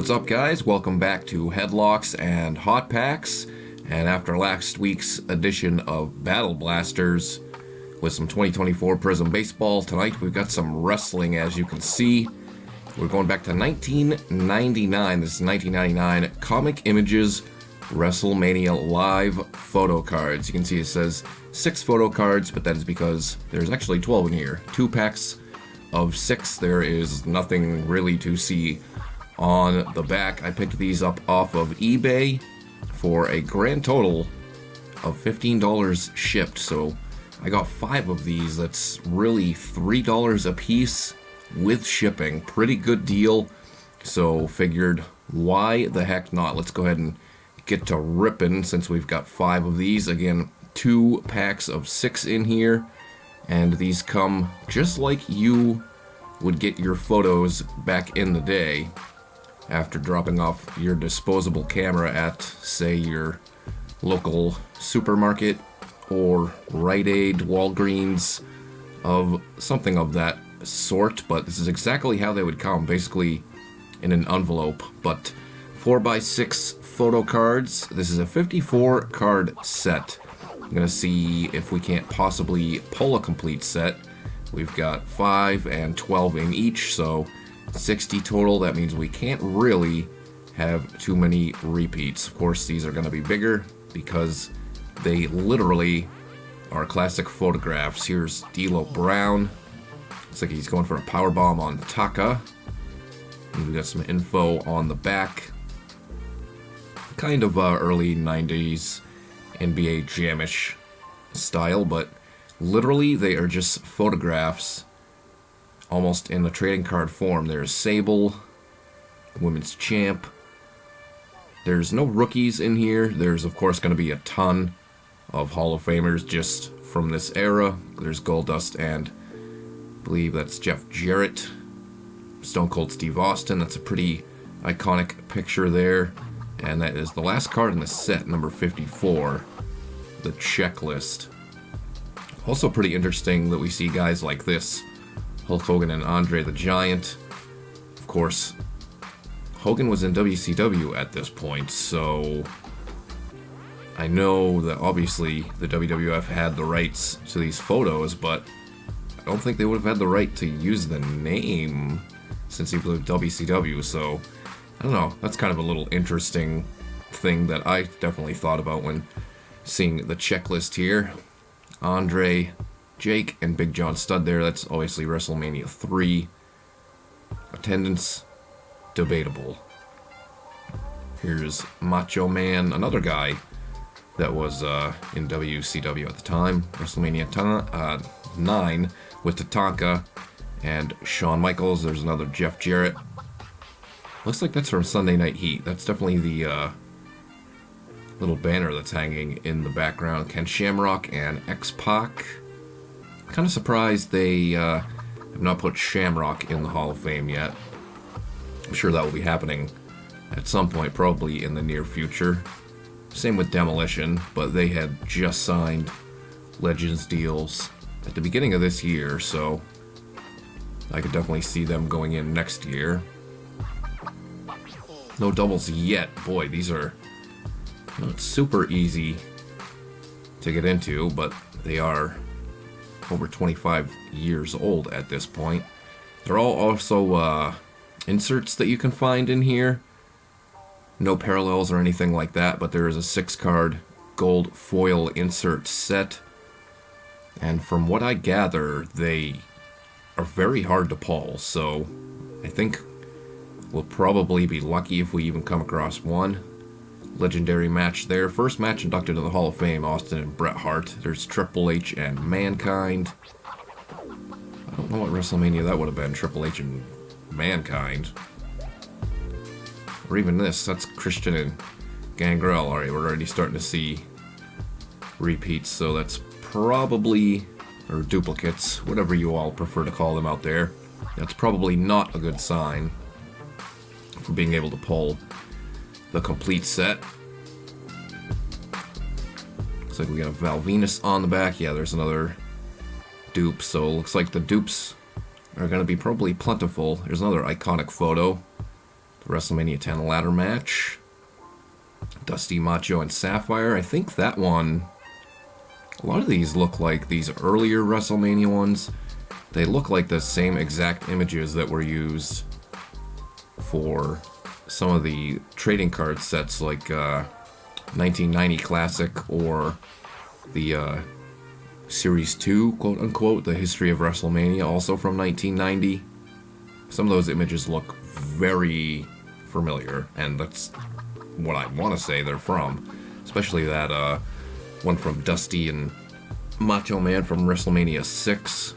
What's up, guys? Welcome back to Headlocks and Hot Packs. And after last week's edition of Battle Blasters with some 2024 Prism Baseball, tonight we've got some wrestling, as you can see. We're going back to 1999. This is 1999 Comic Images WrestleMania Live Photocards. You can see it says 6 photo cards, but that is because there's actually 12 in here. 2 packs of 6. There is nothing really to see on the back. I picked these up off of eBay for a grand total of $15 shipped. So I got 5 of these. That's really $3 a piece with shipping. Pretty good deal. So figured, why the heck not? Let's go ahead and get to ripping since we've got 5 of these. Again, 2 packs of 6 in here. And these come just like you would get your photos back in the day after dropping off your disposable camera at, say, your local supermarket or Rite Aid, Walgreens, of something of that sort. But this is exactly how they would come, basically in an envelope. But 4x6 photo cards. This is a 54 card set. I'm gonna see if we can't possibly pull a complete set. We've got 5 and 12 in each, so 60 total. That means we can't really have too many repeats. Of course, these are going to be bigger because they literally are classic photographs. Here's D'Lo Brown. Looks like he's going for a powerbomb on Taka. And we've got some info on the back. Kind of early 90s NBA Jam-ish style, but literally they are just photographs almost in a trading card form. There's Sable, women's champ. There's no rookies in here. There's, of course, going to be a ton of Hall of Famers just from this era. There's Goldust and I believe that's Jeff Jarrett. Stone Cold Steve Austin. That's a pretty iconic picture there. And that is the last card in the set, number 54, the checklist. Also pretty interesting that we see guys like this, Hulk Hogan and Andre the Giant. Of course, Hogan was in WCW at this point, so I know that obviously the WWF had the rights to these photos, but I don't think they would have had the right to use the name since he was with WCW, so I don't know. That's kind of a little interesting thing that I definitely thought about when seeing the checklist here. Andre, Jake, and Big John Studd there. That's obviously WrestleMania 3. Attendance, debatable. Here's Macho Man, another guy that was in WCW at the time. WrestleMania 9 with Tatanka and Shawn Michaels. There's another Jeff Jarrett. Looks like that's from Sunday Night Heat. That's definitely the little banner that's hanging in the background. Ken Shamrock and X-Pac. Kind of surprised they have not put Shamrock in the Hall of Fame yet. I'm sure that will be happening at some point, probably in the near future. Same with Demolition, but they had just signed Legends deals at the beginning of this year, so I could definitely see them going in next year. No doubles yet. Boy, these are not super easy to get into, but they are over 25 years old at this point. They're all also inserts that you can find in here. No parallels or anything like that, but there is a 6-card gold foil insert set. And from what I gather, they are very hard to pull, so I think we'll probably be lucky if we even come across one. Legendary match there. First match inducted to the Hall of Fame, Austin and Bret Hart. There's Triple H and Mankind. I don't know what WrestleMania that would have been, Triple H and Mankind. Or even this, that's Christian and Gangrel. Alright, we're already starting to see repeats, so that's probably, or duplicates, whatever you all prefer to call them out there. That's probably not a good sign for being able to pull the complete set. Looks like we got a Val Venus on the back. Yeah, there's another dupe, so it looks like the dupes are going to be probably plentiful. There's another iconic photo. WrestleMania 10 ladder match. Dusty, Macho, and Sapphire. I think that one... A lot of these look like these earlier WrestleMania ones. They look like the same exact images that were used for some of the trading card sets like 1990 Classic or the Series 2, quote-unquote, the History of WrestleMania, also from 1990. Some of those images look very familiar, and that's what I want to say they're from. Especially that one from Dusty and Macho Man from WrestleMania 6.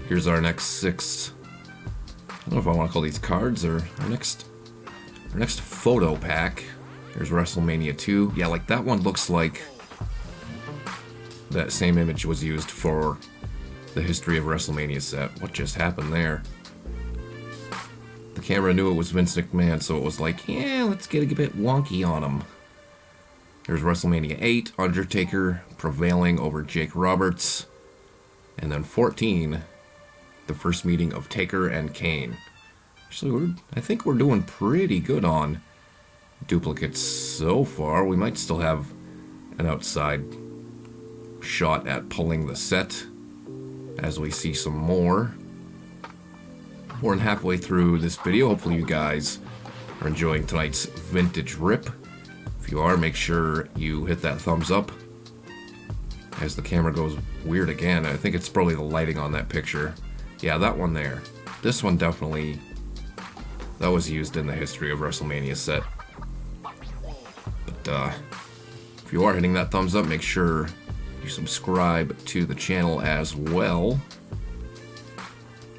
Here's our next 6. I don't know if I want to call these cards or our next photo pack. Here's WrestleMania 2. Yeah, like that one looks like that same image was used for the History of WrestleMania set. What just happened there? The camera knew it was Vince McMahon, so it was like, yeah, let's get a bit wonky on him. There's WrestleMania 8, Undertaker prevailing over Jake Roberts. And then 14, the first meeting of Taker and Kane. Actually, I think we're doing pretty good on duplicates so far. We might still have an outside shot at pulling the set as we see some more. More than halfway through this video. Hopefully you guys are enjoying tonight's vintage rip. If you are, make sure you hit that thumbs up as the camera goes weird again. I think it's probably the lighting on that picture. Yeah, that one there. This one definitely, that was used in the History of WrestleMania set. But if you are hitting that thumbs up, make sure you subscribe to the channel as well.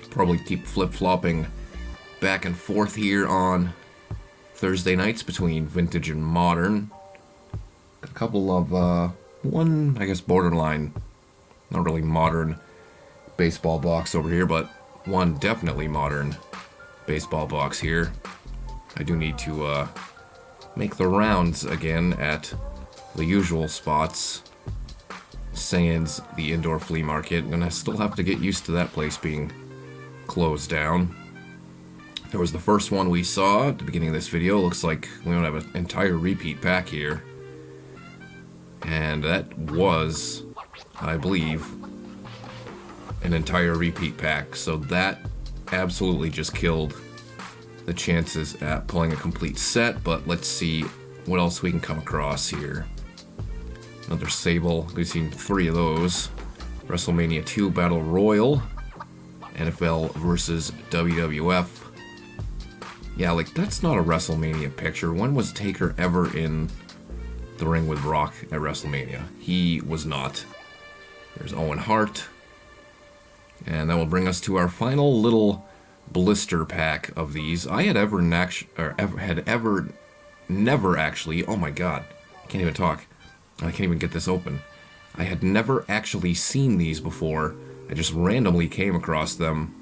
Probably keep flip-flopping back and forth here on Thursday nights between vintage and modern. A couple of, one, I guess, borderline, not really modern baseball box over here, but one definitely modern baseball box here. I do need to make the rounds again at the usual spots, sans the indoor flea market, and I still have to get used to that place being closed down. There was the first one we saw at the beginning of this video. Looks like we don't have an entire repeat pack here. And that was, I believe, an entire repeat pack. So that absolutely just killed the chances at pulling a complete set. But let's see what else we can come across here. Another Sable. We've seen 3 of those. WrestleMania 2 Battle Royal. NFL versus WWF. Yeah, like, that's not a WrestleMania picture. When was Taker ever in the ring with Rock at WrestleMania? He was not. There's Owen Hart. And that will bring us to our final little blister pack of these. I had never actually, oh my god, I can't even talk. I can't even get this open. I had never actually seen these before. I just randomly came across them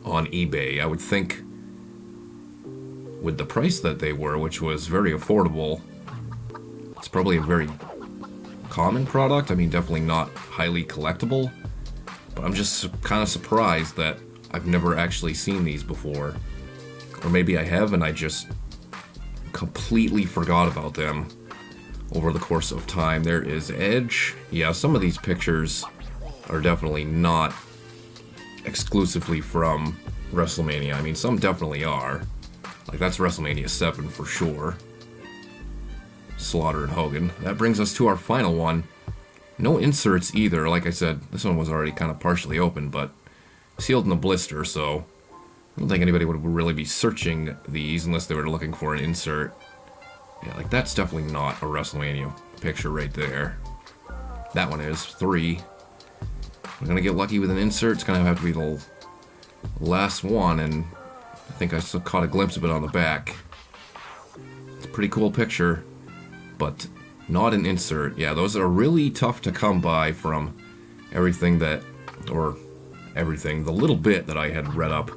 on eBay. I would think with the price that they were, which was very affordable, it's probably a very common product. I mean, definitely not highly collectible, but I'm just kind of surprised that I've never actually seen these before. Or maybe I have and I just completely forgot about them over the course of time. There is Edge. Yeah, some of these pictures are definitely not exclusively from WrestleMania. I mean, some definitely are. Like, that's WrestleMania 7 for sure. Slaughter and Hogan. That brings us to our final one. No inserts either. Like I said, this one was already kind of partially open, but sealed in the blister, so I don't think anybody would really be searching these unless they were looking for an insert. Yeah, like, that's definitely not a WrestleMania picture right there. That one is 3. I'm gonna get lucky with an insert. It's gonna have to be the last one, and I think I still caught a glimpse of it on the back. It's a pretty cool picture, but not an insert. Yeah, those are really tough to come by from everything that, or everything, the little bit that I had read up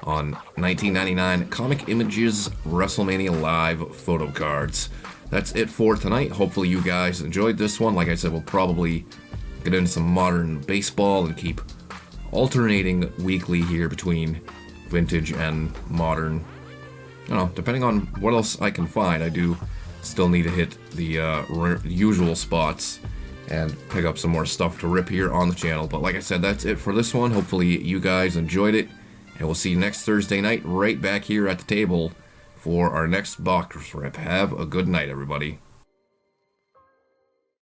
on 1999 Comic Images WrestleMania Live photo cards. That's it for tonight. Hopefully you guys enjoyed this one. Like I said, we'll probably get into some modern baseball and keep alternating weekly here between vintage and modern. I don't know, depending on what else I can find. I do still need to hit the usual spots and pick up some more stuff to rip here on the channel. But like I said, that's it for this one. Hopefully you guys enjoyed it, and we'll see you next Thursday night right back here at the table for our next box rip. Have a good night, everybody.